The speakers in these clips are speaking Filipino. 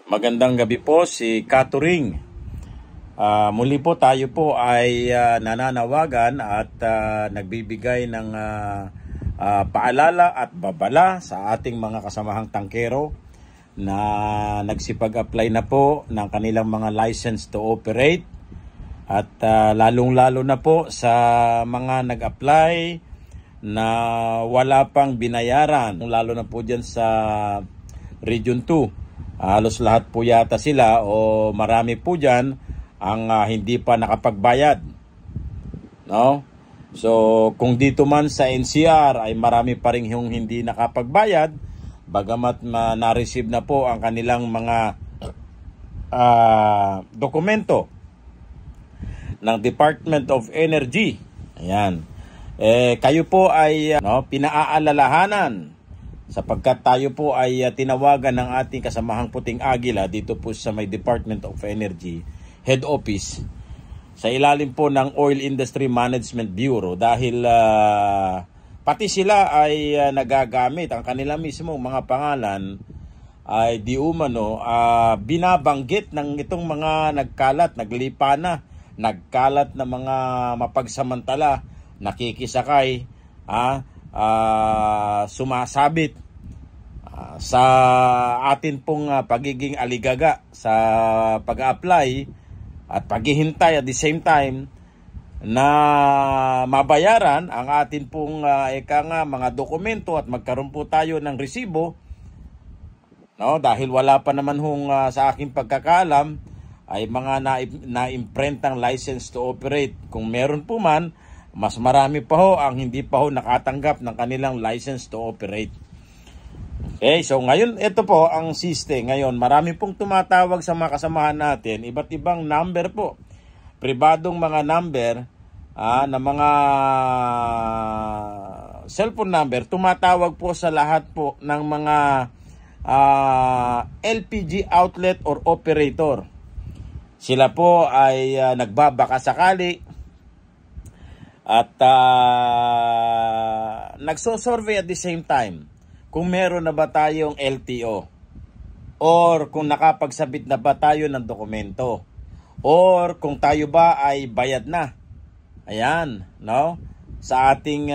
Magandang gabi po, si Katuring. Muli po tayo po ay nananawagan at nagbibigay ng paalala at babala sa ating mga kasamahang tangkero na nagsipag-apply na po ng kanilang mga license to operate at lalong-lalo na po sa mga nag-apply na wala pang binayaran, lalo na po dyan sa Region 2. Halos lahat po yata sila o marami po dyan ang hindi pa nakapagbayad. No? So kung dito man sa NCR ay marami pa rin yung hindi nakapagbayad, bagamat na-receive na po ang kanilang mga dokumento ng Department of Energy. Ayan. Kayo po ay pinaaalalahanan sapagkat tayo po ay tinawagan ng ating kasamahang puting agila dito po sa may Department of Energy Head Office sa ilalim po ng Oil Industry Management Bureau dahil pati sila ay nagagamit ang kanilang mismong mga pangalan ay di umano binabanggit ng itong mga naglipa na, nagkalat na mga mapagsamantala, nakikisakay, sumasabit sa atin pong pagiging aligaga sa pag-apply at paghihintay at the same time na mabayaran ang atin pong mga dokumento at magkaroon po tayo ng resibo, no? Dahil wala pa naman sa aking pagkakaalam ay mga na-imprentang license to operate. Kung meron po man, mas marami pa ho ang hindi pa ho nakatanggap ng kanilang license to operate. Okay, so ngayon ito po ang system. Ngayon marami pong tumatawag sa mga kasamahan natin, iba't ibang number po. Pribadong mga number na mga cellphone number, tumatawag po sa lahat po ng mga LPG outlet or operator. Sila po ay nagbabaka sakali at nagso-survey at the same time kung meron na ba tayong LTO or kung nakapagsabit na ba tayo ng dokumento or kung tayo ba ay bayad na. Ayan, no? Sa ating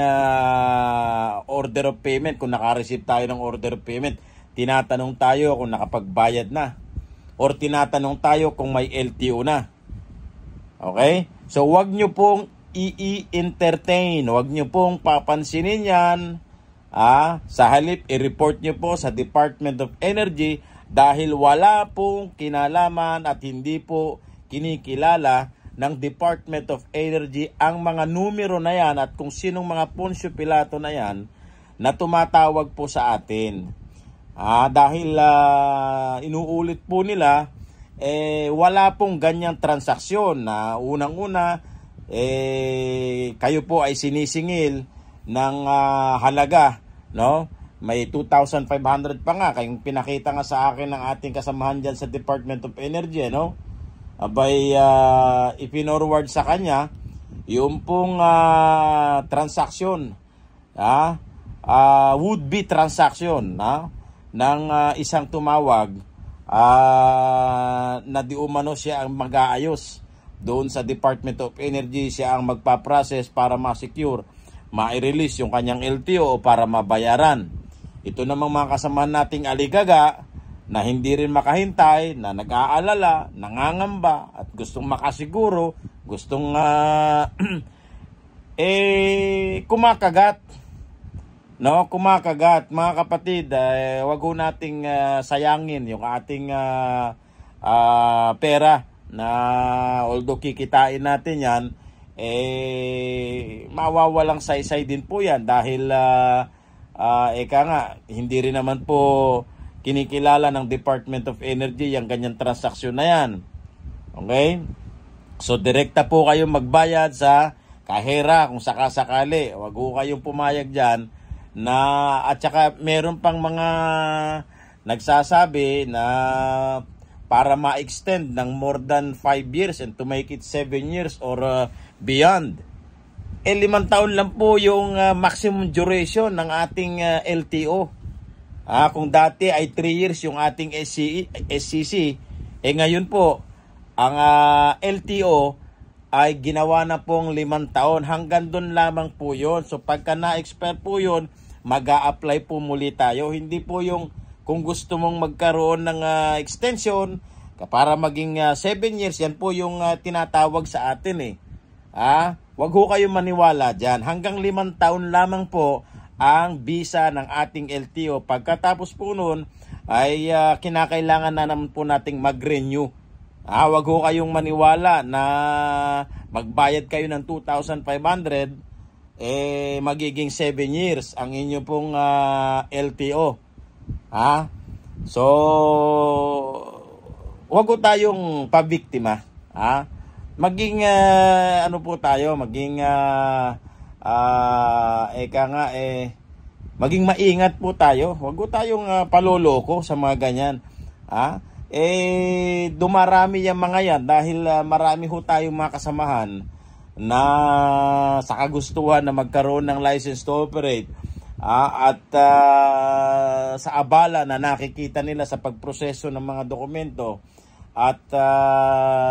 order of payment, kung naka-receive tayo ng order of payment, tinatanong tayo kung nakapagbayad na or tinatanong tayo kung may LTO na. Okay? So wag nyo pong i-entertain. Huwag nyo pong papansinin yan. Sa halip, i-report nyo po sa Department of Energy dahil wala pong kinalaman at hindi po kinikilala ng Department of Energy ang mga numero na yan at kung sinong mga Poncio Pilato na yan na tumatawag po sa atin. Dahil inuulit po nila, wala pong ganyang transaksyon na unang-una kayo po ay sinisingil ng halaga, no? May 2,500 pa nga kayong pinakita nga sa akin ng ating kasamahan dyan sa Department of Energy, no? Abay ipinorward sa kanya yung pong transaksyon, would be transaction ng isang tumawag na di umano siya ang mag-aayos doon sa Department of Energy. Siya ang magpa-process para ma-secure, ma-release yung kanyang LTO o para mabayaran. Ito namang mga kasamahan nating aligaga na hindi rin makahintay, na nag-aalala, nangangamba at gustong makasiguro, gustong kumakagat. No, kumakagat. Mga kapatid, wag ho nating sayangin yung ating pera na although kikitain natin yan, mawawalang saysay din po yan dahil hindi rin naman po kinikilala ng Department of Energy yung ganyang transaksyon na yan. Okay? So direkta po kayong magbayad sa kahera kung sakasakali. Wag ho kayong pumayag dyan at saka meron pang mga nagsasabi na para ma-extend ng more than 5 years and to make it 7 years or beyond. 5 taon lang po yung maximum duration ng ating LTO. Kung dati ay 3 years yung ating SCC, ngayon po, ang LTO ay ginawa na pong 5 taon. Hanggang doon lamang po yun. So pagka na-expire po yun, mag-a-apply po muli tayo. Hindi po yung kung gusto mong magkaroon ng extension para maging 7 years, yan po yung tinatawag sa atin Wag ho kayong maniwala dyan. Hanggang 5 taon lamang po ang visa ng ating LTO. Pagkatapos po nun, ay kinakailangan na naman po nating mag-renew. Wag ho kayong maniwala na magbayad kayo ng 2,500, magiging 7 years ang inyo pong LTO. So, wag ho tayong pabiktima. Maging ano po tayo, maging maging maingat po tayo. Wag po tayong paloloko sa mga ganyan. Dumarami yung mga yan dahil marami ho tayong mga kasamahan na sa kagustuhan na magkaroon ng license to operate at sa abala na nakikita nila sa pagproseso ng mga dokumento at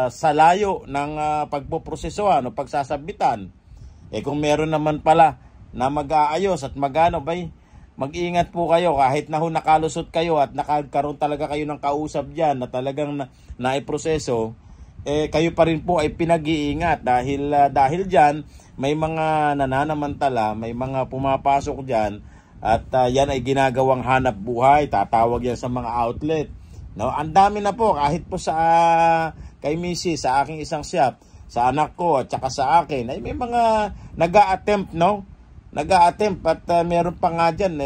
sa layo ng pagpoprosesohan o pagsasabitan. Kung meron naman pala na mag-aayos at mag-iingat po kayo kahit na nakalusot kayo at nakagkaroon talaga kayo ng kausap dyan na talagang naiproseso, kayo pa rin po ay pinag-iingat dahil dyan may mga nananamantala, may mga pumapasok dyan at yan ay ginagawang hanap buhay, tatawag yan sa mga outlet. No, ang dami na po kahit po sa kay Missy, sa aking isang shop, sa anak ko at saka sa akin ay may mga nag-a-attempt, no? Nag-a-attempt at meron pa nga diyan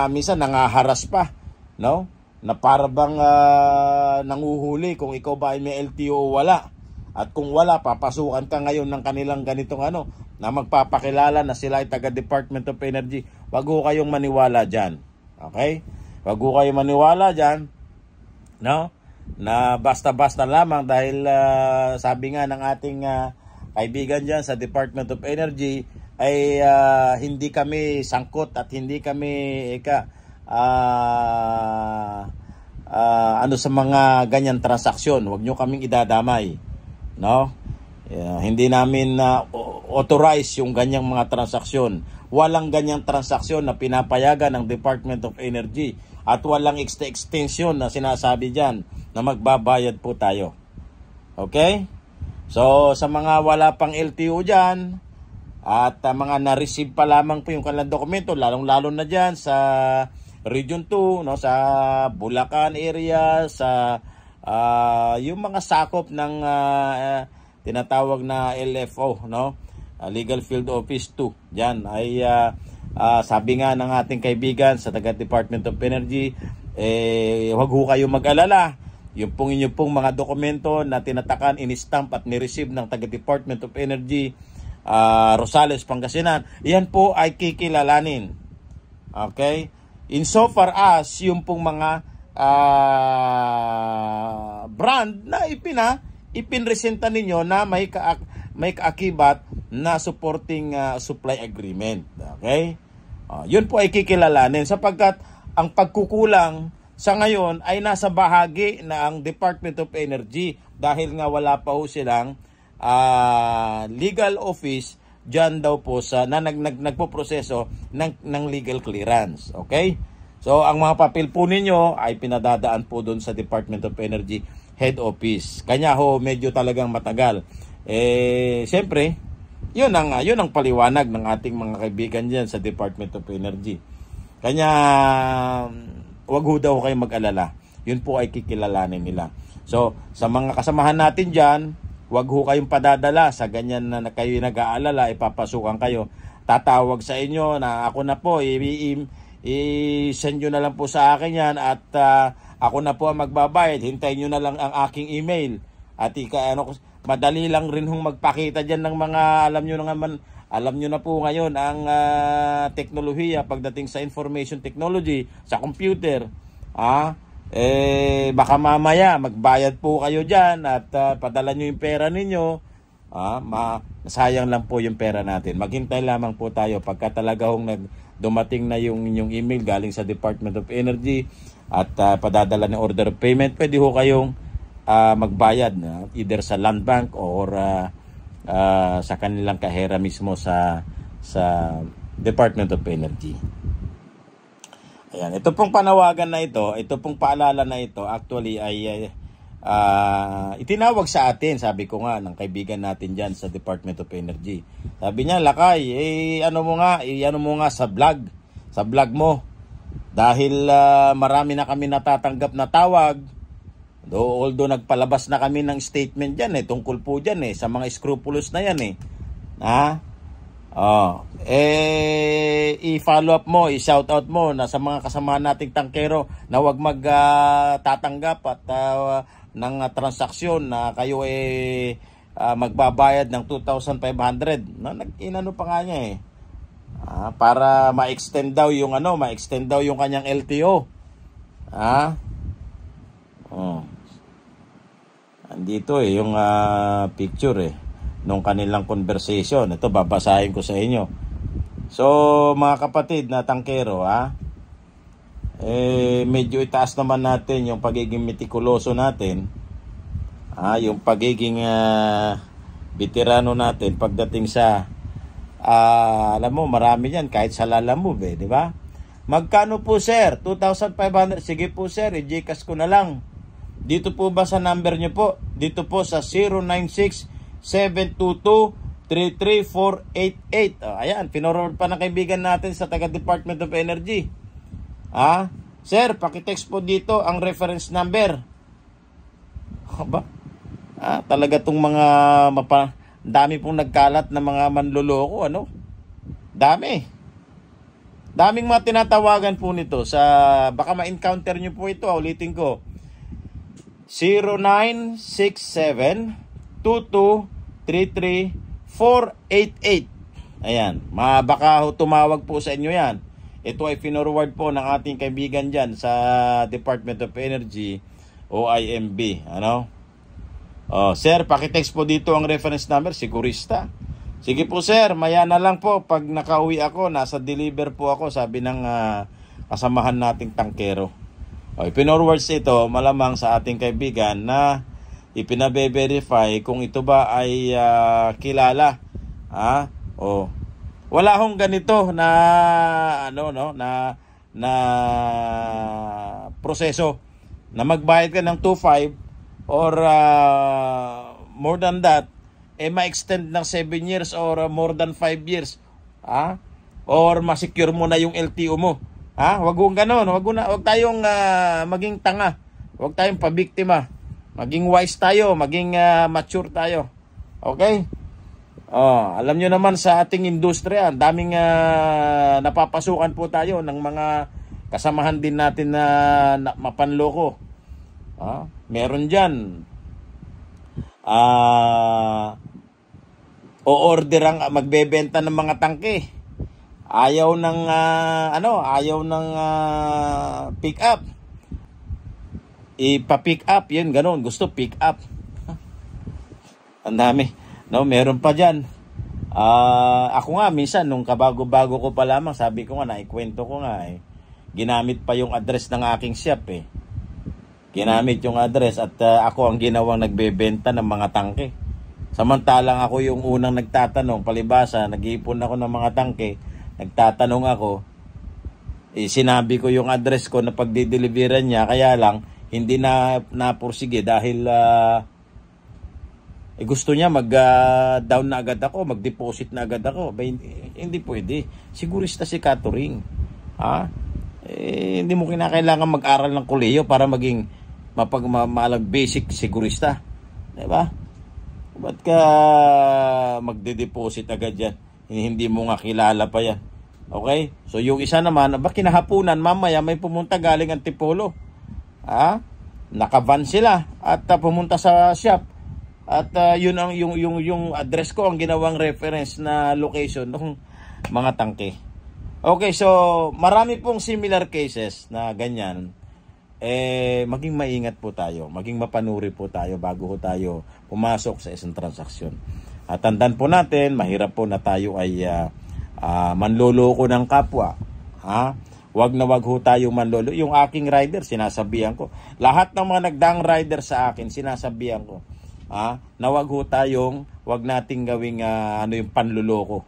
minsan nangaharas pa, no? Na para bang nanguhuli kung ikaw ba ay may LTO o wala. At kung wala, papasukan ka ngayon ng kanilang ganitong na magpapakilala na sila ay taga Department of Energy. Wag ho kayong maniwala diyan. Okay? Wag ho kayo maniwala dyan, no? Na basta-basta lamang dahil sabi nga ng ating kaibigan dyan sa Department of Energy ay hindi kami sangkot at hindi kami sa mga ganyan transaksyon. Huwag nyo kaming idadamay, no? Hindi namin authorize yung ganyang mga transaksyon. Walang ganyang transaksyon na pinapayagan ng Department of Energy at walang extension na sinasabi dyan na magbabayad po tayo. Okay? So, sa mga wala pang LTO dyan at mga na-receive pa lamang po yung kanilang dokumento, lalong-lalo na dyan sa Region 2, no, sa Bulacan area, sa yung mga sakop ng tinatawag na LFO, no? Legal Field Office 2. Diyan ay sabi nga ng ating kaibigan sa taga Department of Energy, huwag ho kayo mag-alala. Yung inyong pong mga dokumento na tinatakan, in-stamp at ni-receive ng taga Department of Energy Rosales, Pangasinan, yan po ay kikilalanin. Okay? In so far as yung pong mga brand na ipinresenta ninyo na may kaakibat na supporting supply agreement. Okay? Yun po ay kikilalanin sapagkat ang pagkukulang sa ngayon ay nasa bahagi na ang Department of Energy dahil nga wala pa ho silang legal office dyan daw po sa nagpoproseso ng legal clearance. Okay? So, ang mga papel po ninyo ay pinadadaan po doon sa Department of Energy head office. Kanya ho, medyo talagang matagal. Siyempre, yun ang paliwanag ng ating mga kaibigan dyan sa Department of Energy. Kanya, wag ho daw kayo mag-alala. Yun po ay kikilalanin nila. So, sa mga kasamahan natin dyan, wag ho kayong padadala sa ganyan na kayo nag-aalala, ipapasukan kayo. Tatawag sa inyo na ako na po, i-send nyo na lang po sa akin yan at ako na po ang magbabayad. Hintayin nyo na lang ang aking email. At madali lang rin hong magpakita dyan ng mga, alam nyo na po ngayon ang teknolohiya pagdating sa information technology, sa computer. Baka mamaya magbayad po kayo dyan at padala nyo yung pera ninyo. Sayang lang po yung pera natin. Maghintay lamang po tayo pagka talaga hong dumating na yung inyong email galing sa Department of Energy at padadala ng order of payment, pwede ho kayong magbayad either sa Land Bank or sa kanilang kahera mismo sa Department of Energy. Ayan, ito pong panawagan na ito, ito pong paalala na ito, actually ay itinawag sa atin, sabi ko nga, ng kaibigan natin dyan sa Department of Energy. Sabi niya, Lakay, ano mo nga sa vlog mo. Dahil marami na kami natatanggap na tawag, although nagpalabas na kami ng statement dyan tungkol po dyan sa mga scrupulous na yan i-follow up mo, i-shout out mo na sa mga kasama nating tangkero na wag magtatanggap at ng transaksyon na kayo magbabayad ng 2,500. Inano pa nga niya para ma-extend daw yung kanyang LTO. Andito yung picture nung kanilang conversation. Ito babasahin ko sa inyo. So mga kapatid na tangkero, medyo itaas naman natin yung pagiging metikuloso natin, yung pagiging veterano natin pagdating sa alam mo, marami yan kahit sa Lalamove, di ba? Magkano po sir? 2,500. Sige po sir, i-Gcash ko na lang. Dito po ba sa number nyo po? Dito po sa 096-722-33488. Ayan, pinorward pa ng kaibigan natin sa taga Department of Energy. Sir, pakitext po dito ang reference number. Talaga tong mga dami pong nagkalat na mga manloloko, daming mga tinatawagan po nito sa, baka ma-encounter nyo po ito, ulitin ko, 0967-2233-488. Ayan, baka tumawag po sa inyo yan. Ito ay finorward po ng ating kaibigan dyan sa Department of Energy o IMB. Sir, pakitext po dito ang reference number, sigurista. Sige po sir, maya na lang po pag nakauwi ako, nasa deliver po ako, sabi ng kasamahan nating tangkero. Pinorwards ito malamang sa ating kaibigan na ipinabe-verify kung ito ba ay kilala. Wala hong ganito na na proseso na magbayad ka ng 2,500 or more than that, ma-extend ng 7 years or more than 5 years. Or ma-secure mo na yung LTO mo. Wag kong ganon. Wag tayong maging tanga. Wag tayong pabiktima. Maging wise tayo, maging mature tayo. Okay? Alam nyo naman sa ating industriya, daming napapasukan po tayo ng mga kasamahan din natin na mapanloko. Meron dyan o-order magbebenta ng mga tangke, ayaw ng pick up, ipa-pick up, yun ganon, gusto pick up. Ang dami, meron pa dyan. Ako nga minsan nung kabago-bago ko pa lamang, sabi ko nga, naikwento ko nga ginamit pa yung address ng aking shop Ginamit yung address at ako ang ginawang nagbebenta ng mga tangke. Samantalang ako yung unang nagtatanong, palibasa, nag-iipon ako ng mga tangke, nagtatanong ako, sinabi ko yung address ko na pagdideliveran niya, kaya lang, hindi na napursige dahil gusto niya mag-down na agad ako, mag-deposit na agad ako. Hindi pwede. Sigurista si Catering. Hindi mo kinakailangan mag-aral ng kolehiyo para maging maalang basic sigurista. Diba? Ba't ka magde-deposit agad yan? Hindi mo nga kilala pa yan. Okay? So yung isa naman, kinahapunan, mamaya may pumunta galing Antipolo. Nakavan sila at pumunta sa shop. At yun ang yung address ko ang ginawang reference na location ng mga tangke. Okay, so marami pong similar cases na ganyan. Maging maingat po tayo, maging mapanuri po tayo bago tayo pumasok sa isang transaksyon. At tandaan po natin, mahirap po na tayo ay manloloko ng kapwa. Wag na wag ho tayong manlolo. Yung aking rider, sinasabihan ko. Lahat ng mga nagdaang rider sa akin, sinasabihan ko. Na wag nating gawing yung panluloko.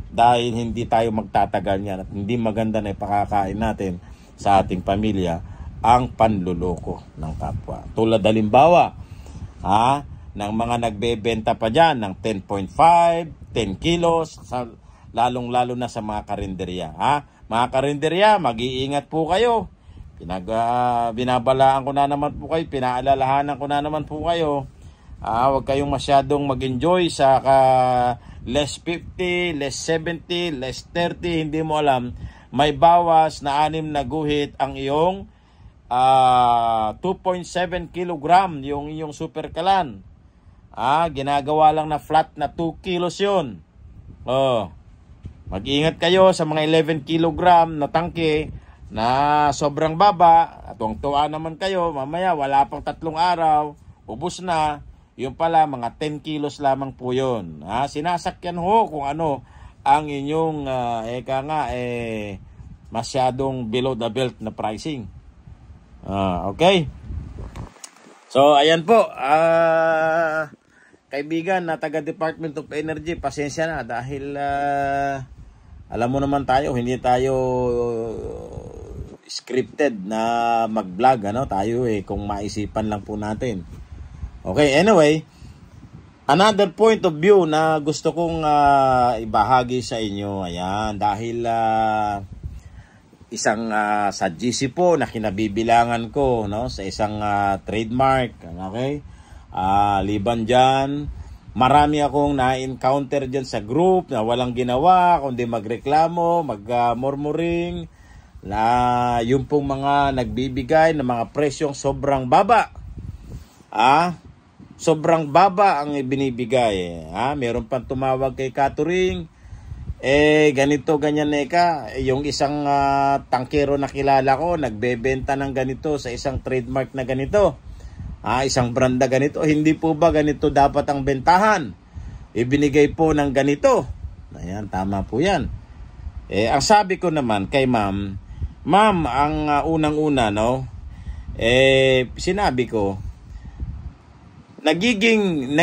Dahil hindi tayo magtatagal niyan at hindi maganda na ipakakain natin sa ating pamilya ang panluloko ng kapwa. Tulad halimbawa, ng mga nagbebenta pa dyan ng 10.5, 10 kilos, lalong-lalo na sa mga karinderya. Mga karinderya, mag-iingat po kayo. Binabalaan ko na naman po kayo, pinaalalahanan ko na naman po kayo. Huwag kayong masyadong mag-enjoy sa less 50, less 70, less 30, hindi mo alam. May bawas na 6 na guhit ang iyong 2.7 kilogram, yung iyong super kalan. Ginagawa lang na flat na 2 kilos yun. Mag-ingat kayo sa mga 11 kilogram na tangke na sobrang baba. At tuwang-tuwa naman kayo, mamaya wala pang 3 araw, ubos na. Yung pala, mga 10 kilos lamang po yun. Sinasakyan ho kung ano ang inyong masyadong below the belt na pricing. Okay. So, ayan po. Kaibigan na taga Department of Energy, pasensya na dahil alam mo naman tayo, hindi tayo scripted na mag-vlog, tayo kung maisipan lang po natin. Okay, anyway, another point of view na gusto kong ibahagi sa inyo, ayan, dahil isang sa GC po na kinabibilangan ko, sa isang trademark, okay? Liban dyan, marami akong na-encounter dyan sa group na walang ginawa kundi magreklamo, magmurmuring na yung pong mga nagbibigay ng mga presyong sobrang baba. Sobrang baba ang ibinibigay. Meron pang tumawag kay catering, ganito, ganyan yung isang tangkero na kilala ko, nagbebenta ng ganito sa isang trademark na ganito. Isang brand na ganito, hindi po ba ganito dapat ang bentahan? Ibinigay po ng ganito. Ayan, tama po yan. Ang sabi ko naman kay ma'am, ang unang-una, sinabi ko, nagiging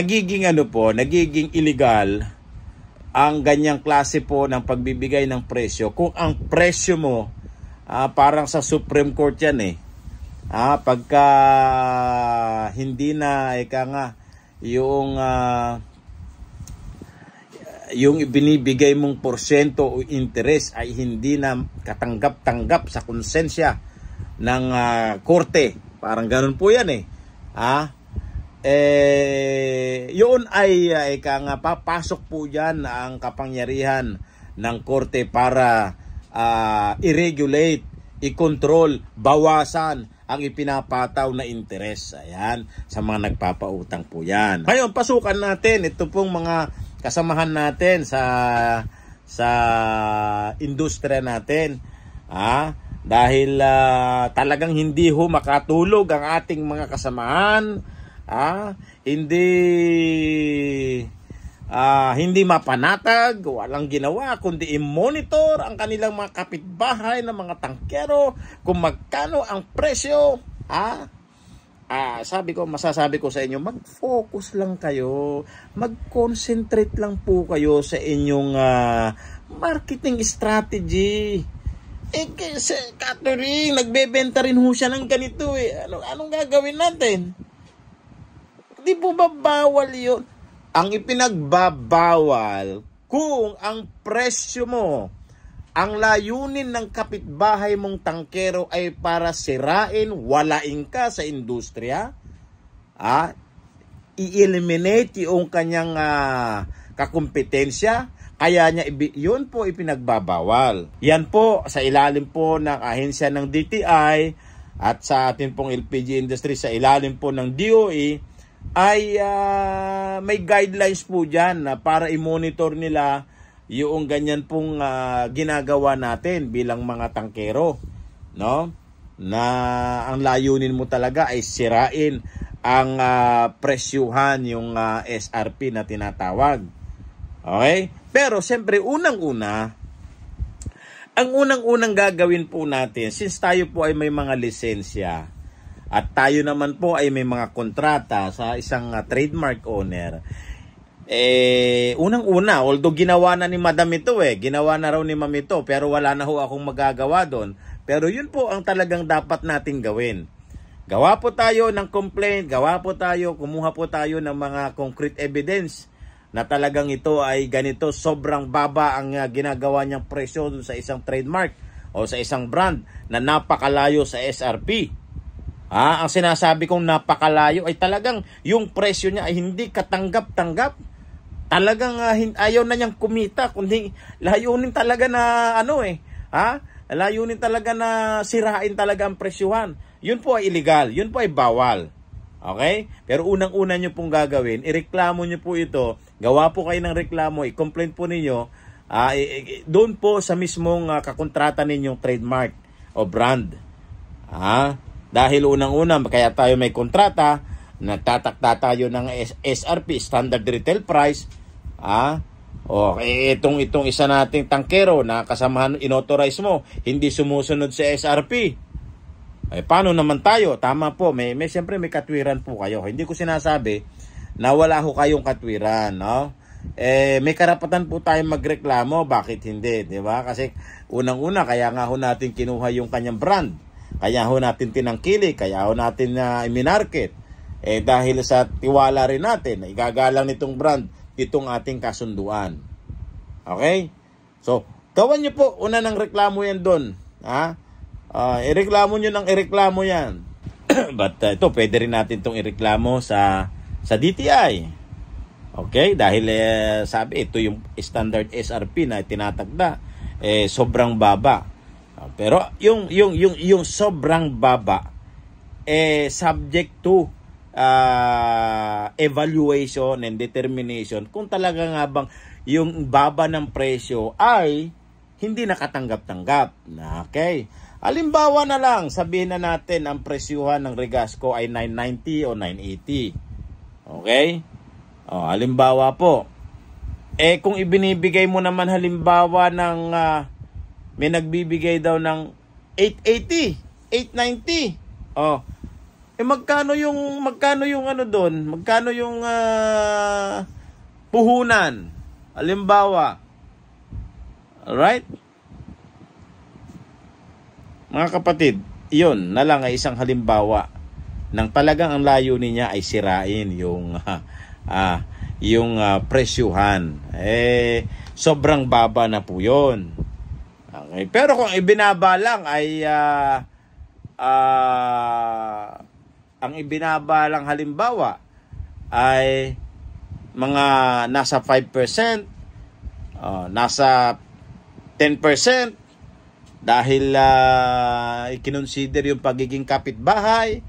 illegal ang ganyang klase po ng pagbibigay ng presyo. Kung ang presyo mo, parang sa Supreme Court yan pagka hindi na yung ibinibigay mong porsyento o interest ay hindi na katanggap-tanggap sa konsensya ng korte. Parang ganun po yan yun ay papasok po dyan ang kapangyarihan ng korte para i-regulate, i-control, bawasan ang ipinapataw na interes. Ayan, sa mga nagpapautang po yan. Ngayon, pasukan natin ito pong mga kasamahan natin sa industriya natin. Dahil talagang hindi ho makatulog ang ating mga kasamahan. Hindi mapanatag, walang ginawa kundi i-monitor ang kanilang mga kapitbahay ng mga tangkero kung magkano ang presyo. Masasabi ko sa inyo, mag-focus lang kayo, mag-concentrate lang po kayo sa inyong marketing strategy. Kasi catering, nagbebenta rin ho siya ng ganito Anong gagawin natin? Di po ba bawal yun? Ang ipinagbabawal, kung ang presyo mo, ang layunin ng kapitbahay mong tangkero ay para sirain, walain ka sa industriya, i-eliminate yung kanyang kakumpetensya, kaya niya yun po ipinagbabawal. Yan po sa ilalim po ng ahensya ng DTI at sa atin pong LPG industry sa ilalim po ng DOE, ay may guidelines po dyan na para i-monitor nila yung ganyan pong ginagawa natin bilang mga tangkero, na ang layunin mo talaga ay sirain ang presyuhan, yung SRP na tinatawag. Okay? Pero siyempre, unang-una, Ang unang-unang gagawin po natin, since tayo po ay may mga lisensya at tayo naman po ay may mga kontrata sa isang trademark owner, unang-una, although ginawa na ni Madam ito ginawa na raw ni Ma'am ito, pero wala na ho akong magagawa doon. Pero yun po ang talagang dapat nating gawin. Gawa po tayo ng complaint, kumuha po tayo ng mga concrete evidence na talagang ito ay ganito, sobrang baba ang ginagawa niyang presyo dun sa isang trademark o sa isang brand na napakalayo sa SRP. Ang sinasabi kong napakalayo ay talagang yung presyo niya ay hindi katanggap-tanggap. Talagang ayaw na niyang kumita, kundi layunin talaga na layunin talaga na sirain talaga ang presyuhan. Yun po ay illegal, yun po ay bawal. Okay? Pero unang-una nyo pong gagawin, ireklamo nyo po ito, gawa po kayo ng reklamo, i-complaint po ninyo, doon po sa mismong kakontrata ninyong trademark o brand. Dahil unang-una, kaya tayo may kontrata, nagtatakta tayo ng SRP, Standard Retail Price, itong isa nating tangkero na kasamahan, inauthorize mo, hindi sumusunod sa SRP. Paano naman tayo? Tama po, siyempre may katwiran po kayo. Hindi ko sinasabi na wala ho kayong katwiran, no? May karapatan po tayong magreklamo, bakit hindi, di ba? Kasi unang-una, kaya nga ho natin kinuha yung kanyang brand, kaya ho natin tinangkili, kaya ho natin iminarket. Dahil sa tiwala rin natin, igagalang nitong brand, itong ating kasunduan. Okay? So, gawan nyo po, una ng reklamo yan doon, ireklamo nyo ng ireklamo yan. But ito, pwede rin natin itong ireklamo sa DTI. Okay? Dahil sabi, ito yung standard SRP na tinatagda. Sobrang baba. Pero yung sobrang baba, subject to evaluation and determination kung talaga nga bang yung baba ng presyo ay hindi nakatanggap-tanggap. Okay? Halimbawa na lang, sabihin na natin ang presyuhan ng Regasco ay 990 o 980. Okay? Halimbawa po. Kung ibinibigay mo naman halimbawa ng may nagbibigay daw ng 880, 890. Magkano yung ano doon? Magkano yung puhunan? Halimbawa. Alright? Mga kapatid, iyon na lang ay isang halimbawa ng talagang ang layunin niya ay sirain yung presyuhan. Sobrang baba na po yun. Okay. Pero kung ibinaba lang ay ang ibinaba lang halimbawa ay mga nasa 5%, nasa 10%, dahil i-consider yung pagiging kapitbahay,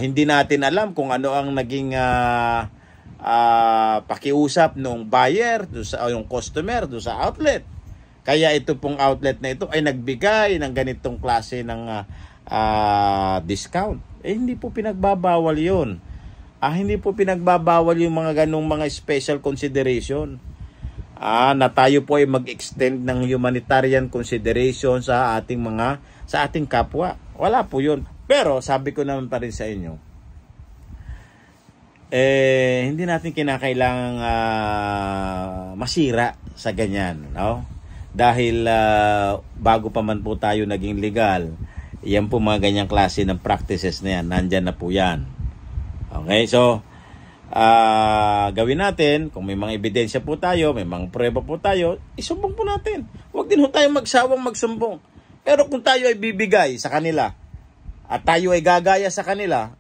hindi natin alam kung ano ang naging pakiusap ng buyer, yung customer, doon sa outlet. Kaya ito pong outlet na ito ay nagbigay ng ganitong klase ng discount. Hindi po pinagbabawal yun. Hindi po pinagbabawal yung mga ganong mga special consideration. Na tayo po ay mag-extend ng humanitarian consideration sa ating kapwa. Wala po 'yun. Pero sabi ko naman pa rin sa inyo, hindi natin kinakailangang masira sa ganyan, no? Dahil bago pa man po tayo naging legal, yan po mga ganyang klase ng practices na yan, nandyan na po yan. Okay, so gawin natin, kung may mga ebidensya po tayo, may mga prueba po tayo, isumbong po natin. Huwag din ho tayo magsawang magsumbong. Pero kung tayo ay bibigay sa kanila at tayo ay gagaya sa kanila,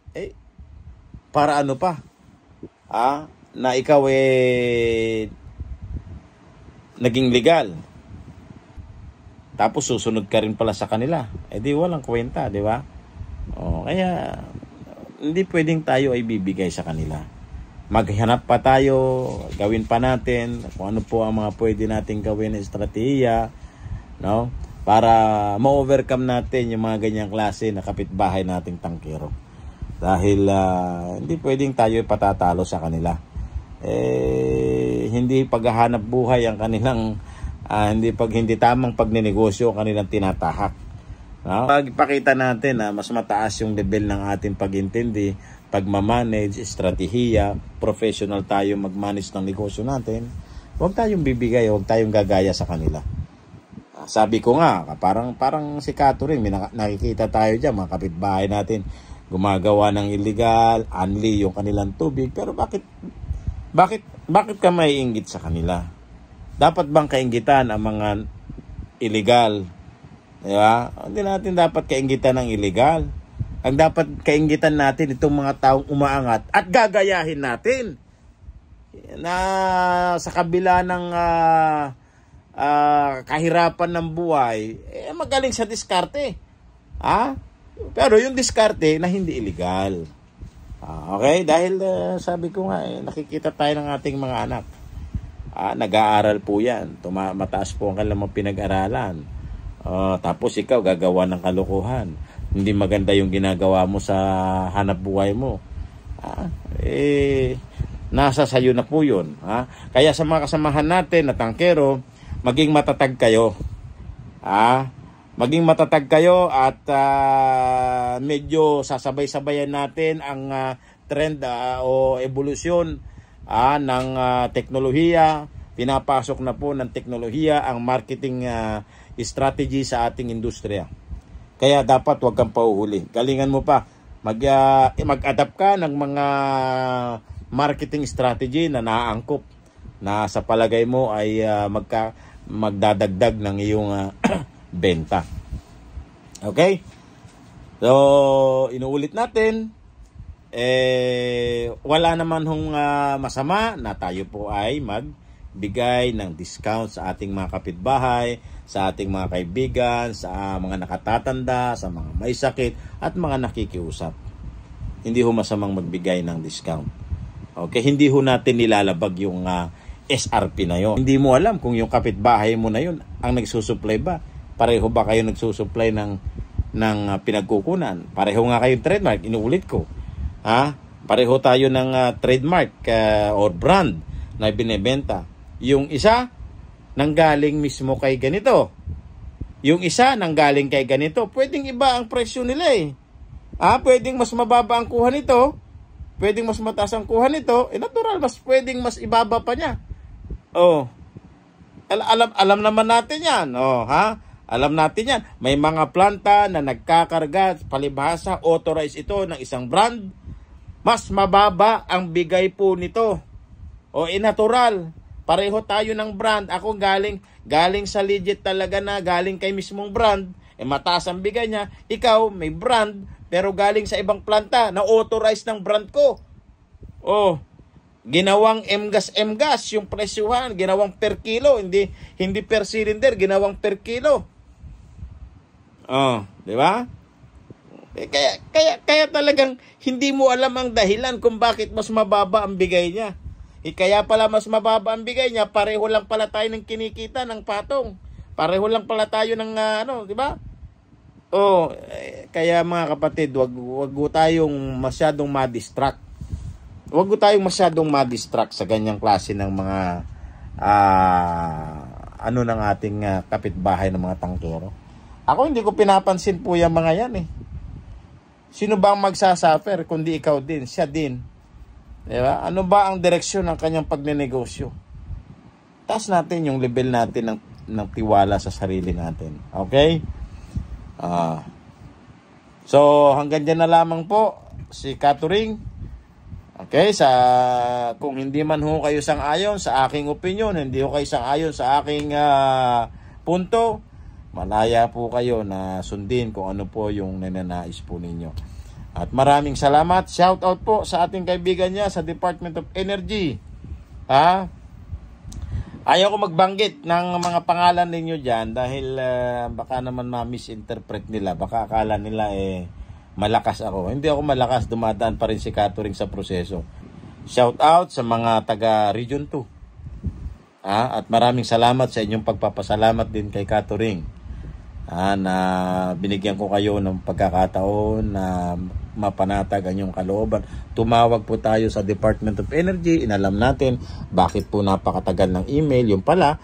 para ano pa? Na ikaw naging legal. Tapos susunod ka rin pala sa kanila. Di walang kwenta, di ba? Kaya hindi pwedeng tayo ay bibigay sa kanila. Maghanap pa tayo, gawin pa natin kung ano po ang mga pwede nating gawin na estratehiya, no? Para ma-overcome natin yung mga ganyang klase na kapitbahay nating tangkero. Dahil hindi pwedeng tayo patatalo sa kanila. Hindi paghahanap buhay ang kanilang hindi tamang pagnenegosyo kanilang tinatahak. Pagpakita natin na mas mataas yung level ng ating pag-intindi, pagmamanage, estratehiya, professional tayo mag-manage ng negosyo natin. Huwag tayong bibigay, huwag tayong gagaya sa kanila. Sabi ko nga, parang si Kato rin, nakikita tayo dyan, mga kapitbahay natin, gumagawa ng illegal, unli yung kanilang tubig. Pero bakit ka maiinggit sa kanila? Dapat bang kainggitan ang mga illegal? Diba? Hindi natin dapat kainggitan ng illegal. Ang dapat kainggitan natin itong mga taong umaangat at gagayahin natin na sa kabila ng kahirapan ng buhay, magaling sa diskarte. Pero yung diskarte na hindi illegal. Okay? Dahil sabi ko nga, nakikita tayo ng ating mga anak. Nag-aaral po yan. Mataas po ang kanilang pinag-aralan. Tapos ikaw gagawa ng kalokohan. Hindi maganda yung ginagawa mo sa hanap buhay mo. Nasa sayo na po yun. Kaya sa mga kasamahan natin na tangkero, maging matatag kayo. Maging matatag kayo at medyo sasabay-sabayan natin ang trend o evolusyon ng teknolohiya. Pinapasok na po ng teknolohiya ang marketing strategy sa ating industriya. Kaya dapat huwag kang pauhuli. Galingan mo pa. Mag-adapt ka ng mga marketing strategy na naaangkop na sa palagay mo ay magdadagdag ng iyong benta. Okay? So, inuulit natin, wala naman hong masama na tayo po ay magbigay ng discount sa ating mga kapitbahay, sa ating mga kaibigan, sa mga nakatatanda, sa mga may sakit, at mga nakikiusap. Hindi ho masamang magbigay ng discount. Okay? Hindi ho natin nilalabag yung SRP na yon. Hindi mo alam kung yung kapitbahay mo na yun ang nagsusupply ba. Pareho ba kayo nagsusupply ng pinagkukunan? Pareho nga kayong trademark, inuulit ko. Pareho tayo ng trademark or brand na binebenta. Yung isa nanggaling mismo kay ganito. Yung isa nanggaling kay ganito. Pwedeng iba ang presyo nila eh. Pwedeng mas mababa ang kuha nito. Pwedeng mas mataas ang kuha nito. Natural, pwedeng mas ibaba pa niya. Alam naman natin yan. Alam natin yan. May mga planta na nagkakarga, palibhasa, authorized ito ng isang brand. Mas mababa ang bigay po nito. Natural. Pareho tayo ng brand. Ako galing sa legit talaga na galing kay mismong brand. Mataas ang bigay niya. Ikaw, may brand, pero galing sa ibang planta na authorized ng brand ko. Ginawang MGAS yung presyuhan, ginawang per kilo, hindi per cylinder, ginawang per kilo. Di ba? Kaya talagang hindi mo alam ang dahilan kung bakit mas mababa ang bigay niya. Kaya pala mas mababa ang bigay niya, pareho lang pala tayo ng kinikita ng patong. Pareho lang pala tayo ng di ba? Kaya mga kapatid, wag tayong masyadong ma-distract. Wag tayong masyadong ma-distract sa ganyang klase ng mga ng ating kapitbahay ng mga tangkero. Ako hindi ko pinapansin po yung mga yan eh. Sino ba ang magsasuffer kundi ikaw din, siya din. Diba? Ano ba ang direksyon ng kanyang pagnenegosyo? Taas natin yung level natin ng tiwala sa sarili natin. Okay? So hanggang dyan na lamang po si Katuring. Okay, kung hindi man ho kayo sang-ayon sa aking opinion, hindi ho kayo sang-ayon sa aking punto, malaya po kayo na sundin kung ano po yung ninanais po ninyo. At maraming salamat. Shout out po sa ating kaibigan niya sa Department of Energy. Ayaw ko magbanggit ng mga pangalan ninyo dyan dahil baka naman ma-misinterpret nila. Baka akala nila malakas ako. Hindi ako malakas. Dumadaan pa rin si Katuring sa proseso. Shout out sa mga taga Region 2. At maraming salamat sa inyong pagpapasalamat din kay Katuring. Na binigyan ko kayo ng pagkakataon na mapanatag ang inyong kalooban. Tumawag po tayo sa Department of Energy. Inalam natin bakit po napakatagal ng email. Yung pala,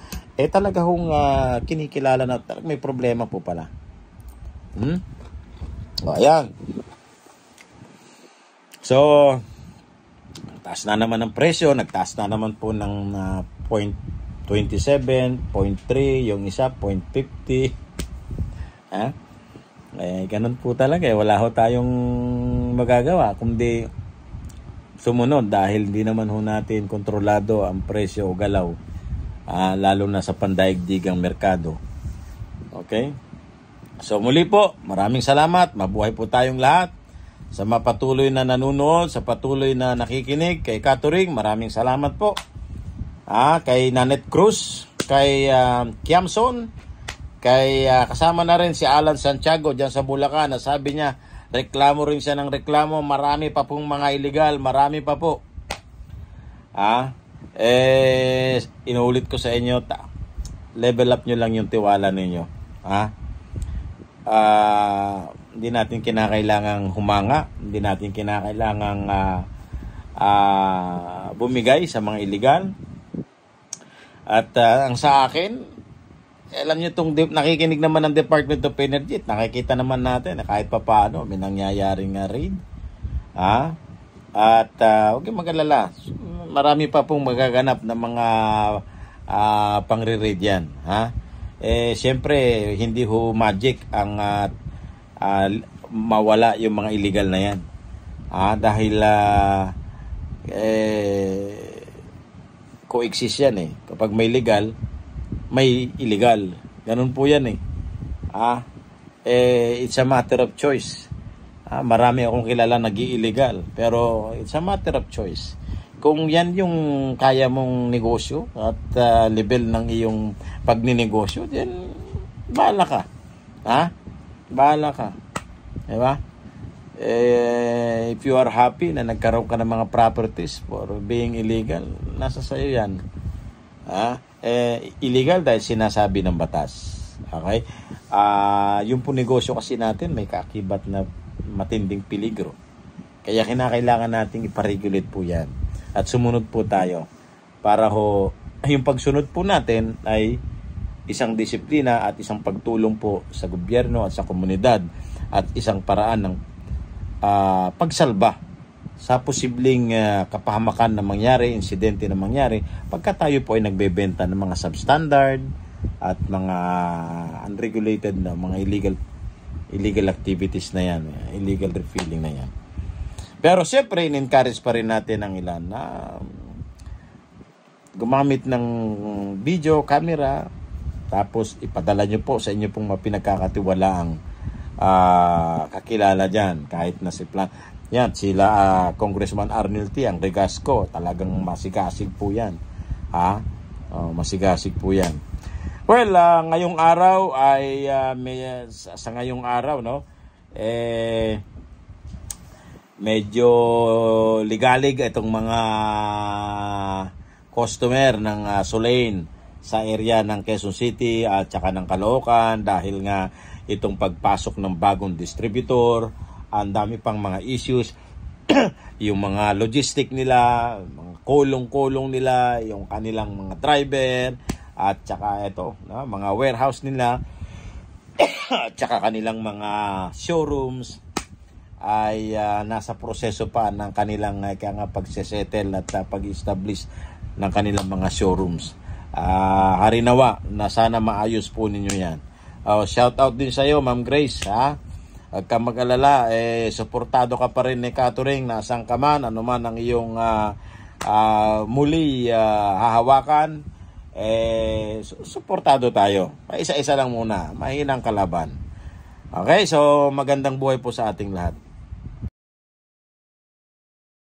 talaga hong kinikilala na talaga may problema po pala. O, ayan. So, taas na naman ang presyo, nagtaas na naman po ng 0.27, 0.3, yung isa 0.50. Ganun po talaga wala ho tayong magagawa kundi sumunod dahil hindi naman ho natin kontrolado ang presyo o galaw, lalo na sa pandaigdigang merkado. Okay? So muli po, maraming salamat. Mabuhay po tayong lahat. Sa mapatuloy na nanonood, sa patuloy na nakikinig, kay Katuring, maraming salamat po. Kay Nanette Cruz, kay Kiamson, kay kasama na rin si Alan Santiago dyan sa Bulacan, na sabi niya, reklamo rin siya ng reklamo, marami pa pong mga illegal, marami pa po. Inuulit ko sa inyo, level up nyo lang yung tiwala ninyo. Hindi natin kinakailangang humanga, hindi natin kinakailangang bumigay sa mga illegal. At ang sa akin, alam nyo nakikinig naman ng Department of Energy, nakikita naman natin na kahit pa paano may nangyayaring raid. At huwag kayong mag-alala, marami pa pong magaganap na mga pangre-raid yan. Siyempre, hindi ho magic ang mawala yung mga illegal na yan. Dahil coexist yan Kapag may legal, may illegal. Ganun po yan it's a matter of choice. Marami akong kilala nag-i-illegal, pero it's a matter of choice. Kung yan yung kaya mong negosyo at level ng iyong pagninegosyo, then bahala ka. Bahala ka. Diba? If you are happy na nagkaroon ka ng mga properties for being illegal, nasa sayo yan. Illegal dahil sinasabi ng batas. Okay? Yung po negosyo kasi natin may kaakibat na matinding peligro. Kaya kinakailangan nating iparegulate po yan. At sumunod po tayo para yung pagsunod po natin ay isang disiplina at isang pagtulong po sa gobyerno at sa komunidad at isang paraan ng pagsalba sa posibleng kapahamakan na mangyari, insidente na mangyari pagka tayo po ay nagbebenta ng mga substandard at mga unregulated na mga illegal activities na yan, illegal refilling na yan. Pero siyempre, in-encourage pa rin natin ang ilan na gumamit ng video, camera, tapos ipadala nyo po sa inyo pong mapinagkakatiwalaang kakilala dyan. Kahit na yan, sila Congressman Arnel T. ang Regasco, talagang masigasig po yan. Masigasig po yan. Well, ngayong araw ay, sa ngayong araw, medyo ligalig itong mga customer ng Solane sa area ng Quezon City at saka ng Caloocan dahil nga itong pagpasok ng bagong distributor, ang dami pang mga issues, yung mga logistic nila, mga kulong-kulong nila, yung kanilang mga driver at saka mga warehouse nila at saka kanilang mga showrooms ay nasa proseso pa ng kanilang pagsesettle at pag-establish ng kanilang mga showrooms. Harinawa na sana maayos po ninyo yan. Shout out din sa iyo, Ma'am Grace. Huwag ka mag-alala, suportado ka pa rin ni Katuring, nasaan ka man, ano man ang iyong muli hahawakan, suportado tayo. Isa-isa lang muna, mahinang kalaban. Okay, so magandang buhay po sa ating lahat.